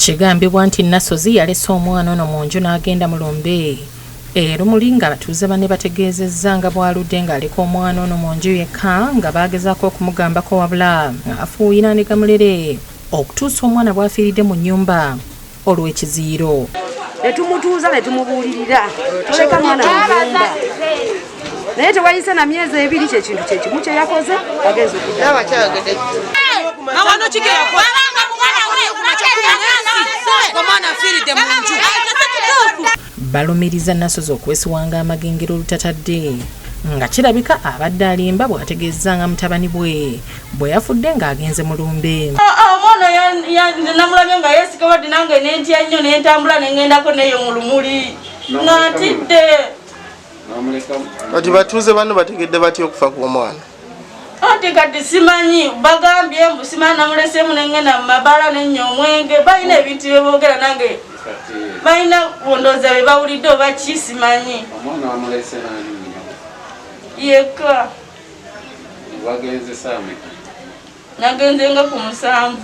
Kigambibwa nti Nasozi yalese omwana ono mu nju n'agenda mu lumbe. Lumuli nga abatuuze bane bategeezezza nga bw'aludde ng'aleka omwana ono mu nju yekka nga baagezaako okumugambako wabula ng'afuuyira ne gamulere okutuusa omwana bw'afiiridde mu nnyumba olw'ekiziiro. Ne tumutuuza ne tumubuulirira tuleka mwana mu nnyumba naye tewayise na myezi 2 kyekintu kyekimu kye yakoze agenza okudda. Balumiriza Nasozi okwesiwanga amagengero olutatadde nga kirabika abadde alimba bw'ategeezza nga mutabani bwe yafudde ng'agenze mu lumbe. Omwana namulabye nga yeesika wadde nange nentya nnyo nentambula nengendako neyo mu lumuli nga ntidde. Kati batuuze bano bategedde batya okufa kw'omwana? Ati kati simanyi bagambye mbu simanyi namulesemu nengenda mu mabala nennya omwenge balina ebintu bye boogera nange balina bondooza bye bawulidde oba ki simanyi. Omwana wamulese nani nnyo? Yekka. Wagenze saameka? Nagenze nga ku 7.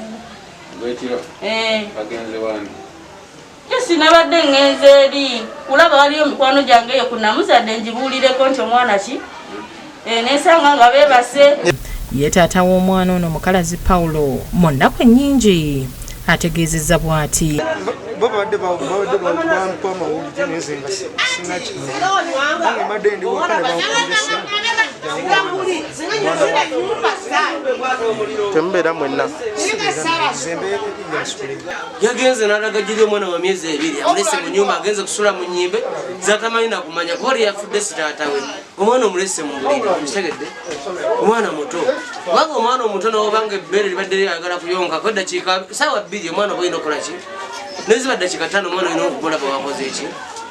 Gwekiro? Wagenze wani? Sinabadde ngenze eri kulaba waliyo mikwano gyange eyo kunamuzadde njibuulireko nti omwana ki nesanga nga beebase. Ye taata w'omwana ono mukalazi Paulo mu nnaku ennyingi ategeezezza bw'ati. Babadde bampa amawulire neze nga sina kimu nange mbadde ndi waka ne bankumbisa tembeera mwenna yagenze n'alagajira omwana wa myezi 2 amulese mu nyumba agenze kusula mu nnyimbe zatamanyi nakumanya kuba yafudde si taata we. Omwana omulese mu buliri kitegedde omwana muto kubanga omwana omuto n'obanga ebbeere libadde lyagala kuyonka ko eddakiika ssaawa 2 omwana bwolina okukola ki neziba eddakiika 5 omwana olina okukola bawakoze eki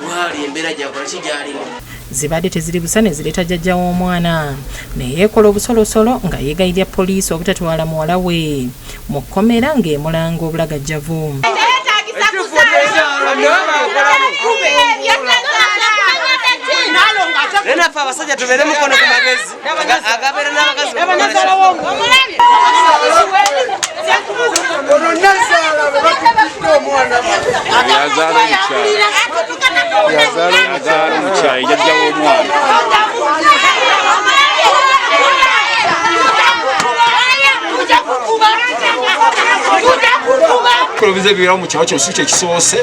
waali embeera gyakola ki gyalimu. Zibadde teziri busa ne zireeta jjajja w'omwana neyeekola obusolosolo nga yeegayirya poliisi obutatwala muwala we mu kkomera ng'emulanga obulagajjavu. Naffe abasajja tubeere mukono ku magezi agabeera n'abakazi yazaala omukyayi jjajja w'omwana. Kolobize ebirawo mu kyalo kyonna kye kisoose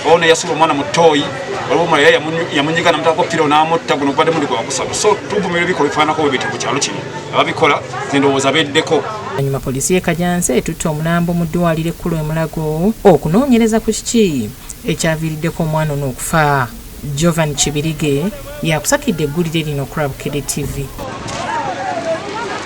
ono yasuba omwana mu ttooyi waliwo omulala yamunyiga namutako piro n'amutta guno gubadde muli gwa kusatu. So tuvumirira ebikola bifaananako bwe bityo ku kyalo kino ababikola zendowooza beddeko. Oluvannyuma poliisi y'e Kajansi etutte omulambo mu ddwaliro ekkulu e Mulago okunoonyereza ku kiki ekyaviiriddeko omwana ono okufa. Jovan Kibirige yakusakidde eggulire lino ku Rabukere TV.